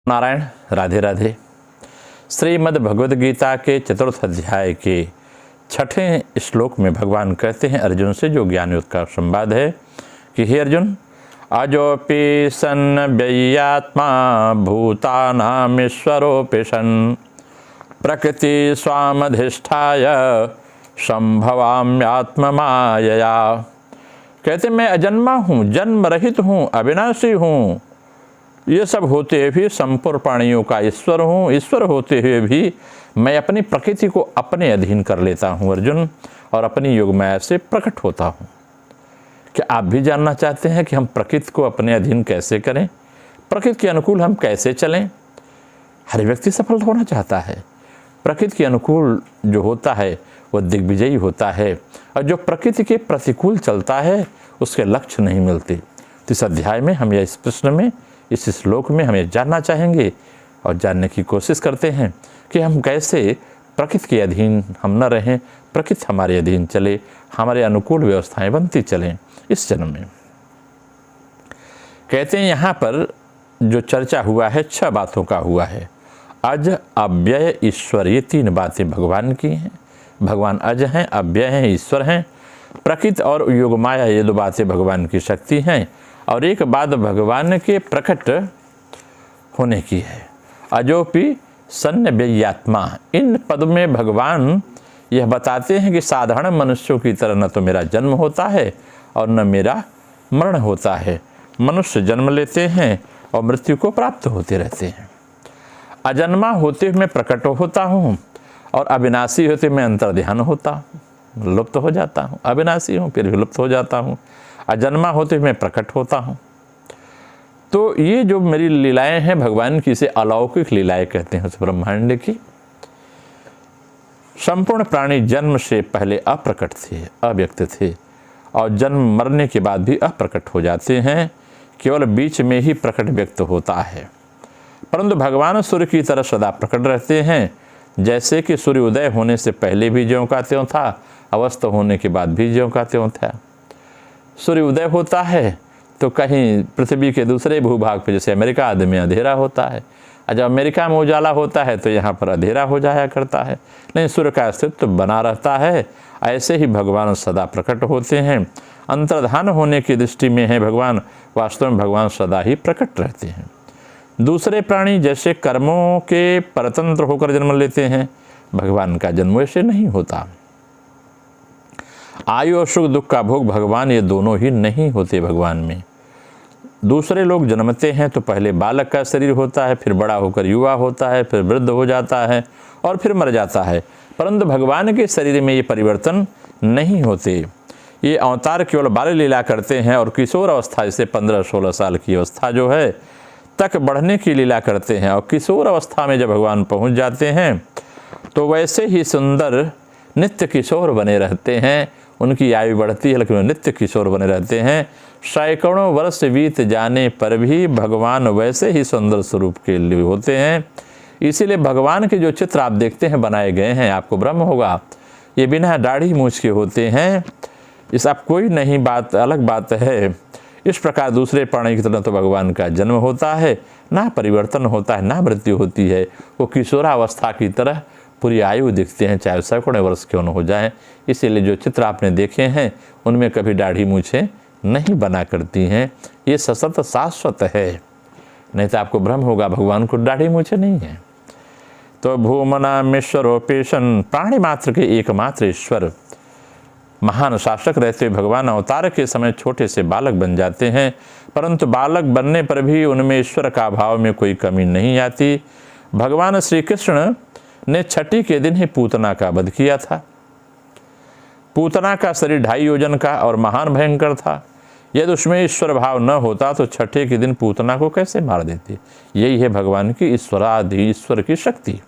नारायण, राधे राधे। श्रीमद् भगवद गीता के चतुर्थ अध्याय के छठे श्लोक में भगवान कहते हैं अर्जुन से, जो ज्ञान युक्त का संवाद है, कि हे अर्जुन, अजोपि सन् व्ययात्मा भूतानामीश्वरोऽपि सन् प्रकृति स्वामधिष्ठाय संभवाम्यात्ममायया। कहते मैं अजन्मा हूँ, जन्म रहित हूँ, अविनाशी हूँ, ये सब होते हुए भी संपूर्ण प्राणियों का ईश्वर हूँ। ईश्वर होते हुए भी मैं अपनी प्रकृति को अपने अधीन कर लेता हूँ अर्जुन, और अपनी योग माया से प्रकट होता हूँ। क्या आप भी जानना चाहते हैं कि हम प्रकृति को अपने अधीन कैसे करें, प्रकृति के अनुकूल हम कैसे चलें? हर व्यक्ति सफल होना चाहता है। प्रकृति के अनुकूल जो होता है वह दिग्विजयी होता है, और जो प्रकृति के प्रतिकूल चलता है उसके लक्ष्य नहीं मिलते। तो इस अध्याय में हम इस प्रश्न में, इस श्लोक में हमें जानना चाहेंगे और जानने की कोशिश करते हैं कि हम कैसे प्रकृति के अधीन हम न रहें, प्रकृति हमारे अधीन चले, हमारे अनुकूल व्यवस्थाएं बनती चलें इस जन्म में। कहते हैं यहाँ पर जो चर्चा हुआ है 6 बातों का हुआ है। अज, अव्यय, ईश्वर, ये 3 बातें भगवान की हैं। भगवान अज हैं, अव्यय हैं, ईश्वर हैं। प्रकृति और योग माया, ये 2 बातें भगवान की शक्ति हैं। और एक बात भगवान के प्रकट होने की है, अजोपि सन् व्ययात्मा। इन पद में भगवान यह बताते हैं कि साधारण मनुष्यों की तरह न तो मेरा जन्म होता है और न मेरा मरण होता है। मनुष्य जन्म लेते हैं और मृत्यु को प्राप्त होते रहते हैं। अजन्मा होते हुए मैं प्रकट होता हूँ, और अविनाशी होते मैं अंतर्ध्यान होता हूँ, लुप्त हो जाता हूँ। अविनाशी हूँ फिर भी लुप्त हो जाता हूँ। अजन्मा होते हुए मैं प्रकट होता हूँ। तो ये जो मेरी लीलाएं हैं भगवान की, इसे अलौकिक लीलाएं कहते हैं उस ब्रह्मांड की। संपूर्ण प्राणी जन्म से पहले अप्रकट थे, अव्यक्त थे, और जन्म मरने के बाद भी अप्रकट हो जाते हैं। केवल बीच में ही प्रकट व्यक्त होता है। परंतु भगवान सूर्य की तरह सदा प्रकट रहते हैं। जैसे कि सूर्य उदय होने से पहले भी ज्यों का त्यों था, अस्त होने के बाद भी ज्यों का त्यों था। सूर्य उदय होता है तो कहीं पृथ्वी के दूसरे भूभाग पे, जैसे अमेरिका आदि में अंधेरा होता है, और जब अमेरिका में उजाला होता है तो यहाँ पर अंधेरा हो जाया करता है। नहीं, सूर्य का अस्तित्व बना रहता है। ऐसे ही भगवान सदा प्रकट होते हैं। अंतर्धान होने की दृष्टि में है भगवान, वास्तव में भगवान सदा ही प्रकट रहते हैं। दूसरे प्राणी जैसे कर्मों के परतंत्र होकर जन्म लेते हैं, भगवान का जन्म वैसे नहीं होता। आयु और सुख दुख का भोग भगवान, ये दोनों ही नहीं होते भगवान में। दूसरे लोग जन्मते हैं तो पहले बालक का शरीर होता है, फिर बड़ा होकर युवा होता है, फिर वृद्ध हो जाता है और फिर मर जाता है। परंतु भगवान के शरीर में ये परिवर्तन नहीं होते। ये अवतार केवल बाल लीला करते हैं, और किशोर अवस्था, जैसे 15-16 साल की अवस्था जो है तक बढ़ने की लीला करते हैं। और किशोर अवस्था में जब भगवान पहुँच जाते हैं तो वैसे ही सुंदर नित्य किशोर बने रहते हैं। उनकी आयु बढ़ती है लेकिन नित्य किशोर बने रहते हैं। सैकड़ों वर्ष बीत जाने पर भी भगवान वैसे ही सुंदर स्वरूप के लिए होते हैं। इसीलिए भगवान के जो चित्र आप देखते हैं बनाए गए हैं, आपको भ्रम होगा, ये बिना दाढ़ी मूछ के होते हैं। इस आप कोई नहीं, बात अलग बात है। इस प्रकार दूसरे प्राणी की तरह तो भगवान का जन्म होता है, ना परिवर्तन होता है, ना मृत्यु होती है। वो किशोरावस्था की तरह पूरी आयु दिखते हैं, चाहे सैकड़ों वर्ष क्यों न हो जाए। इसीलिए जो चित्र आपने देखे हैं उनमें कभी दाढ़ी मूछें नहीं बना करती हैं। ये सतत शाश्वत है, नहीं तो आपको भ्रम होगा भगवान को दाढ़ी मूछें नहीं है। तो भूमनामीश्वरोऽपि सन्, प्राणी मात्र के एकमात्र ईश्वर, महान शासक रहते भगवान अवतार के समय छोटे से बालक बन जाते हैं। परंतु बालक बनने पर भी उनमें ईश्वर का भाव में कोई कमी नहीं आती। भगवान श्री कृष्ण ने छठी के दिन ही पूतना का वध किया था। पूतना का शरीर 2.5 योजन का और महान भयंकर था। यदि उसमें ईश्वर भाव न होता तो छठे के दिन पूतना को कैसे मार देते? यही है भगवान की ईश्वराधि, ईश्वर की शक्ति।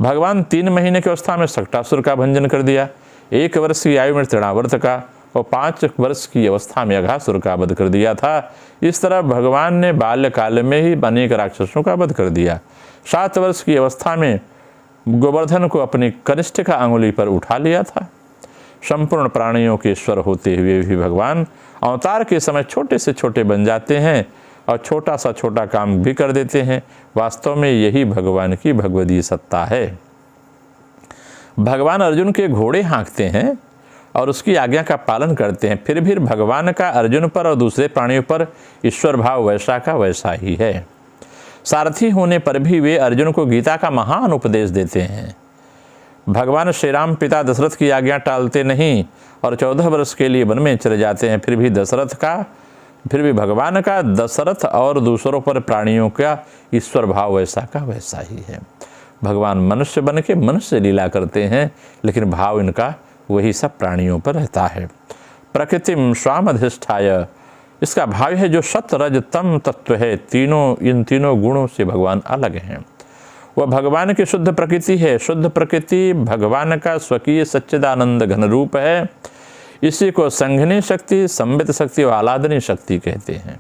भगवान 3 महीने की अवस्था में सक्टासुर का भंजन कर दिया, 1 वर्ष की आयु में तृणावर्त का, और 5 वर्ष की अवस्था में अघासुर का वध कर दिया था। इस तरह भगवान ने बाल्यकाल में ही अनेक राक्षसों का वध कर दिया। 7 वर्ष की अवस्था में गोवर्धन को अपनी कनिष्ठिका अंगुली पर उठा लिया था। संपूर्ण प्राणियों के ईश्वर होते हुए भी भगवान अवतार के समय छोटे से छोटे बन जाते हैं और छोटा सा छोटा काम भी कर देते हैं। वास्तव में यही भगवान की भगवदीय सत्ता है। भगवान अर्जुन के घोड़े हाँकते हैं और उसकी आज्ञा का पालन करते हैं, फिर भी भगवान का अर्जुन पर और दूसरे प्राणियों पर ईश्वर भाव वैसा का वैसा ही है। सारथी होने पर भी वे अर्जुन को गीता का महान उपदेश देते हैं। भगवान श्री राम पिता दशरथ की आज्ञा टालते नहीं और 14 वर्ष के लिए वन में चले जाते हैं, फिर भी भगवान का दशरथ और दूसरों पर प्राणियों का ईश्वर भाव वैसा का वैसा ही है। भगवान मनुष्य बन के मनुष्य लीला करते हैं, लेकिन भाव इनका वही सब प्राणियों पर रहता है। प्रकृतिम स्वामधिष्ठाय, इसका भाव है जो सत रज तम तत्व है, इन तीनों गुणों से भगवान अलग हैं। वह भगवान की शुद्ध प्रकृति है। शुद्ध प्रकृति भगवान का स्वकीय सच्चिदानंद घन रूप है। इसी को संघनी शक्ति, संबित शक्ति और आह्लादनी शक्ति कहते हैं।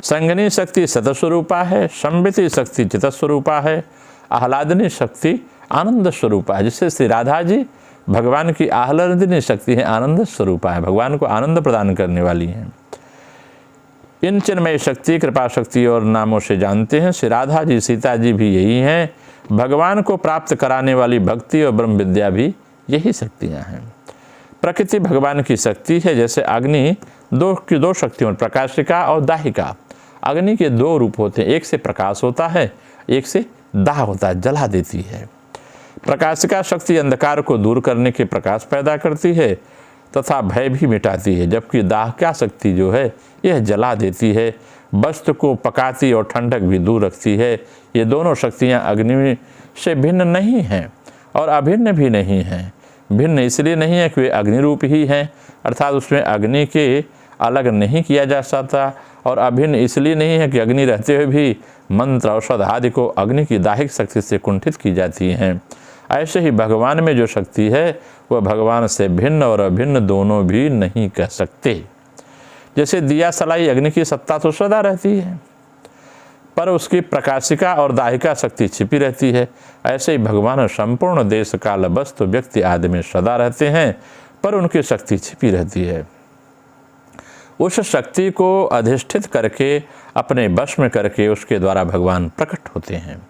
संघनी शक्ति सतस्वरूपा है, संबित शक्ति चितस्वरूपा है, आह्लादनी शक्ति आनंद स्वरूपा है। जिससे श्री राधा जी भगवान की आह्लादनी शक्ति है, आनंद स्वरूपा है, भगवान को आनंद प्रदान करने वाली हैं। इन चिन्मय शक्ति, कृपा शक्ति और नामों से जानते हैं। श्री राधा जी, सीता जी भी यही हैं। भगवान को प्राप्त कराने वाली भक्ति और ब्रह्म विद्या भी यही शक्तियाँ हैं। प्रकृति भगवान की शक्ति है। जैसे अग्नि दो शक्तियों, प्रकाशिका और दाहिका। अग्नि के दो रूप होते हैं, एक से प्रकाश होता है, एक से दाह होता है, जला देती है। प्रकाशिका शक्ति अंधकार को दूर करने के प्रकाश पैदा करती है तथा भय भी मिटाती है, जबकि दाहिका शक्ति जो है यह जला देती है, वस्तु को पकाती और ठंडक भी दूर रखती है। ये दोनों शक्तियाँ अग्नि से भिन्न नहीं हैं और अभिन्न भी नहीं हैं। भिन्न इसलिए नहीं है कि वे अग्नि रूप ही हैं, अर्थात उसमें अग्नि के अलग नहीं किया जा सकता, और अभिन्न इसलिए नहीं है कि अग्नि रहते हुए भी मंत्र औषध आदि को अग्नि की दाहिक शक्ति से कुंठित की जाती हैं। ऐसे ही भगवान में जो शक्ति है वह भगवान से भिन्न और अभिन्न दोनों भी नहीं कह सकते। जैसे दिया सलाई अग्नि की सत्ता तो सदा रहती है, पर उसकी प्रकाशिका और दाहिका शक्ति छिपी रहती है। ऐसे ही भगवान संपूर्ण देश काल वस्तु व्यक्ति आदि में सदा रहते हैं, पर उनकी शक्ति छिपी रहती है। उस शक्ति को अधिष्ठित करके, अपने वश में करके उसके द्वारा भगवान प्रकट होते हैं।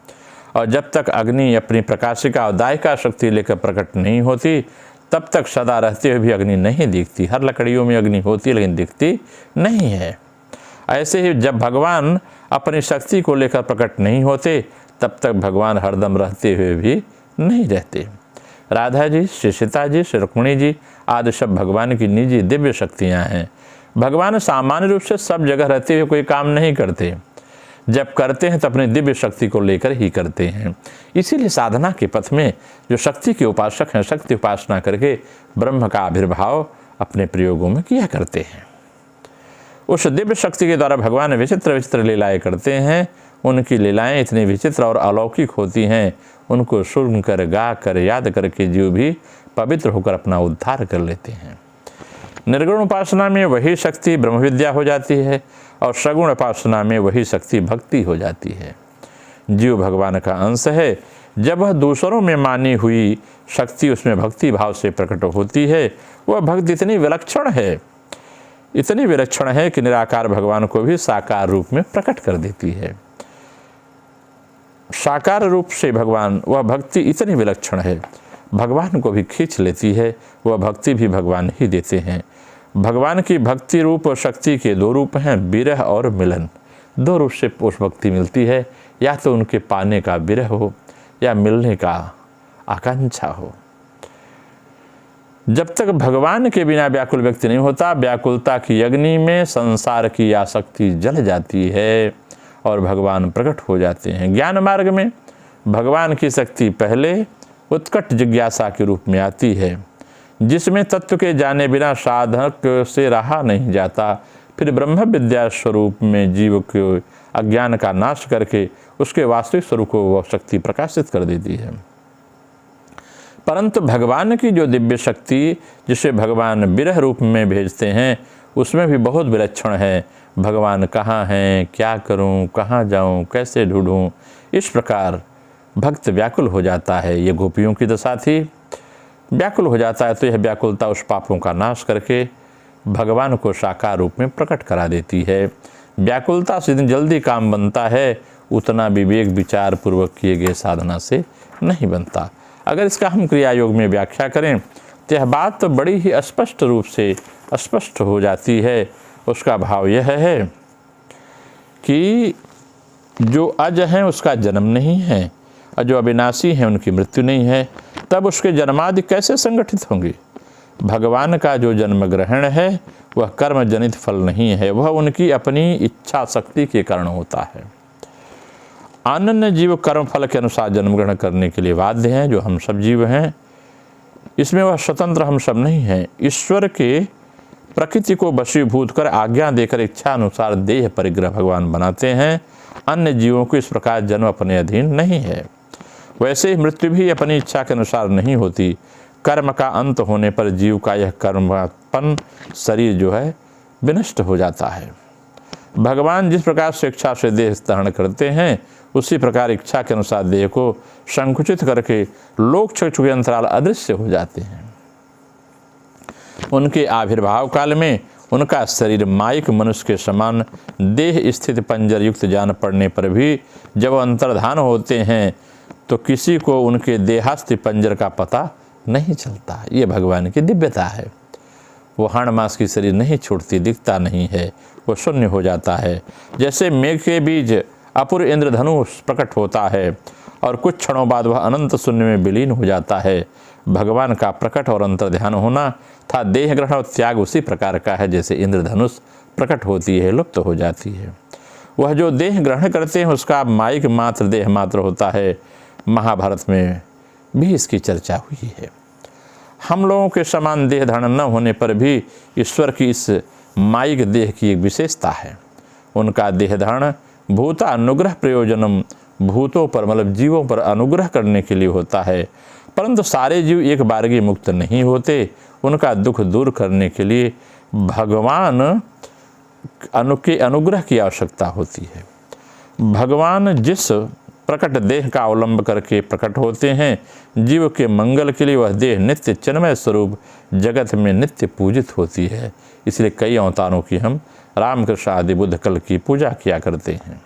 और जब तक अग्नि अपनी प्रकाशिका और दाहिका शक्ति लेकर प्रकट नहीं होती, तब तक सदा रहते हुए भी अग्नि नहीं दिखती। हर लकड़ियों में अग्नि होती है लेकिन दिखती नहीं है। ऐसे ही जब भगवान अपनी शक्ति को लेकर प्रकट नहीं होते, तब तक भगवान हरदम रहते हुए भी नहीं रहते। राधा जी, श्री सीता जी, श्री रुक्मिणी जी आदि सब भगवान की निजी दिव्य शक्तियाँ हैं। भगवान सामान्य रूप से सब जगह रहते हुए कोई काम नहीं करते। जब करते हैं तो अपनी दिव्य शक्ति को लेकर ही करते हैं। इसीलिए साधना के पथ में जो शक्ति के उपासक हैं, शक्ति उपासना करके ब्रह्म का आविर्भाव अपने प्रयोगों में किया करते हैं। उस दिव्य शक्ति के द्वारा भगवान विचित्र विचित्र लीलाएं करते हैं। उनकी लीलाएं इतनी विचित्र और अलौकिक होती हैं, उनको सुनकर, गा कर, याद करके जीव भी पवित्र होकर अपना उद्धार कर लेते हैं। निर्गुण उपासना में वही शक्ति ब्रह्म विद्या हो जाती है और सगुण उपासना में वही शक्ति भक्ति हो जाती है। जीव भगवान का अंश है। जब वह दूसरों में मानी हुई शक्ति उसमें भक्ति भाव से प्रकट होती है, वह भक्ति इतनी विलक्षण है कि निराकार भगवान को भी साकार रूप में प्रकट कर देती है। साकार रूप से भगवान, वह भक्ति इतनी विलक्षण है, भगवान को भी खींच लेती है। वह भक्ति भी भगवान ही देते हैं। भगवान की भक्ति रूप और शक्ति के दो रूप हैं, विरह और मिलन। दो रूप से उस भक्ति मिलती है, या तो उनके पाने का विरह हो या मिलने का आकांक्षा हो। जब तक भगवान के बिना व्याकुल व्यक्ति नहीं होता, व्याकुलता की अग्नि में संसार की आसक्ति जल जाती है और भगवान प्रकट हो जाते हैं। ज्ञान मार्ग में भगवान की शक्ति पहले उत्कट जिज्ञासा के रूप में आती है, जिसमें तत्व के जाने बिना साधक से रहा नहीं जाता। फिर ब्रह्म विद्या स्वरूप में जीव के अज्ञान का नाश करके उसके वास्तविक स्वरूप को वह शक्ति प्रकाशित कर देती है। परंतु भगवान की जो दिव्य शक्ति, जिसे भगवान विरह रूप में भेजते हैं, उसमें भी बहुत विलक्षण है। भगवान कहाँ हैं, क्या करूं, कहाँ जाऊं, कैसे ढूंढूं, इस प्रकार भक्त व्याकुल हो जाता है। ये गोपियों की दशा थी। व्याकुल हो जाता है तो यह व्याकुलता उस पापों का नाश करके भगवान को साकार रूप में प्रकट करा देती है। व्याकुलता से जितनी जल्दी काम बनता है उतना विवेक विचार पूर्वक किए गए साधना से नहीं बनता। अगर इसका हम क्रिया योग में व्याख्या करें तो यह बात तो बड़ी ही स्पष्ट रूप से स्पष्ट हो जाती है। उसका भाव यह है कि जो अज हैं उसका जन्म नहीं है और जो अविनाशी हैं उनकी मृत्यु नहीं है, तब उसके जन्मादि कैसे संगठित होंगे। भगवान का जो जन्म ग्रहण है वह कर्म जनित फल नहीं है, वह उनकी अपनी इच्छा शक्ति के कारण होता है। अन्य जीव कर्म फल के अनुसार जन्म ग्रहण करने के लिए बाध्य हैं, जो हम सब जीव हैं। इसमें वह स्वतंत्र हम सब नहीं हैं। ईश्वर के प्रकृति को वशीभूत कर आज्ञा देकर इच्छा अनुसार देह परिग्रह भगवान बनाते हैं। अन्य जीवों को इस प्रकार जन्म अपने अधीन नहीं है। वैसे ही मृत्यु भी अपनी इच्छा के अनुसार नहीं होती। कर्म का अंत होने पर जीव का यह कर्मात्मन शरीर जो है विनष्ट हो जाता है। भगवान जिस प्रकार से इच्छा से देह धारण करते हैं उसी प्रकार इच्छा के अनुसार देह को संकुचित करके लोक चक्षु के अंतराल अदृश्य हो जाते हैं। उनके आविर्भाव काल में उनका शरीर माइक मनुष्य के समान देह स्थित पंजर युक्त जान पड़ने पर भी जब अंतर्धान होते हैं तो किसी को उनके देहास्थ पंजर का पता नहीं चलता। ये भगवान की दिव्यता है। वो हाड़ मास की शरीर नहीं छूटती, दिखता नहीं है, वो शून्य हो जाता है। जैसे मेघ के बीज अपूर्व इंद्रधनुष प्रकट होता है और कुछ क्षणों बाद वह अनंत शून्य में विलीन हो जाता है। भगवान का प्रकट और अंतर्ध्यान होना था देह ग्रहण और त्याग उसी प्रकार का है जैसे इंद्रधनुष प्रकट होती है, लुप्त हो जाती है। वह जो देह ग्रहण करते हैं उसका माइक मात्र देह मात्र होता है। महाभारत में भी इसकी चर्चा हुई है। हम लोगों के समान देह धारण न होने पर भी ईश्वर की इस माइक देह की एक विशेषता है। उनका देह धारण भूता अनुग्रह प्रयोजनम, भूतों पर मतलब जीवों पर अनुग्रह करने के लिए होता है। परंतु सारे जीव एक बारगी मुक्त नहीं होते। उनका दुख दूर करने के लिए भगवान के अनुग्रह की आवश्यकता होती है। भगवान जिस प्रकट देह का अवलंब करके प्रकट होते हैं, जीव के मंगल के लिए वह देह नित्य चिन्मय स्वरूप जगत में नित्य पूजित होती है। इसलिए कई अवतारों की हम रामकृष्ण आदि बुद्ध कल की पूजा किया करते हैं।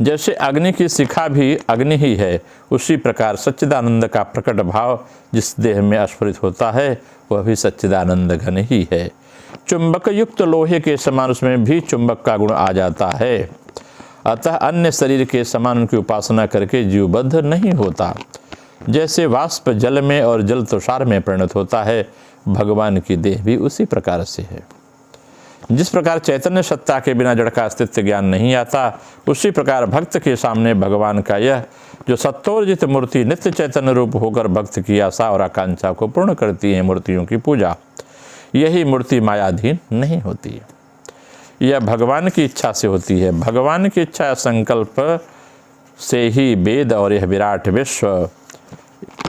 जैसे अग्नि की शिखा भी अग्नि ही है, उसी प्रकार सच्चिदानंद का प्रकट भाव जिस देह में स्फुरित होता है वह भी सच्चिदानंद घन ही है। चुंबक युक्त लोहे के समान उसमें भी चुंबक का गुण आ जाता है। अतः अन्य शरीर के समान उनकी उपासना करके जीवबद्ध नहीं होता। जैसे वाष्प जल में और जल तुषार में परिणत होता है, भगवान की देह भी उसी प्रकार से है। जिस प्रकार चैतन्य सत्ता के बिना जड़ का अस्तित्व ज्ञान नहीं आता, उसी प्रकार भक्त के सामने भगवान का यह जो सत्वोर्जित मूर्ति नित्य चैतन्य रूप होकर भक्त की आशा और आकांक्षा को पूर्ण करती है, मूर्तियों की पूजा, यही मूर्ति मायाधीन नहीं होती। यह भगवान की इच्छा से होती है। भगवान की इच्छा या संकल्प से ही वेद और यह विराट विश्व,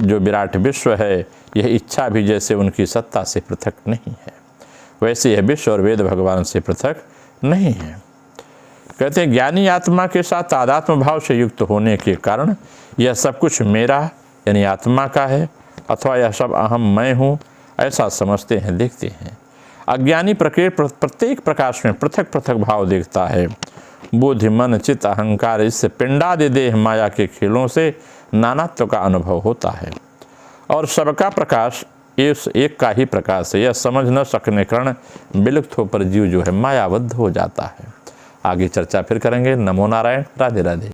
जो विराट विश्व है, यह इच्छा भी जैसे उनकी सत्ता से पृथक नहीं है, वैसे यह विश्व और वेद भगवान से पृथक नहीं है। कहते हैं ज्ञानी आत्मा के साथ तादात्म्य भाव से युक्त होने के कारण यह सब कुछ मेरा यानी आत्मा का है अथवा यह सब अहम मैं हूँ ऐसा समझते हैं, देखते हैं। अज्ञानी प्रत्येक प्रकाश में पृथक पृथक भाव देखता है। बुद्धि मन चित्त अहंकार इससे पिंडादि देह माया के खेलों से नानात्व का अनुभव होता है और सबका प्रकाश इस एक का ही प्रकाश है। यह समझ न सकने कारण विलुप्त होकर जीव जो है मायाबद्ध हो जाता है। आगे चर्चा फिर करेंगे। नमो नारायण। राधे राधे।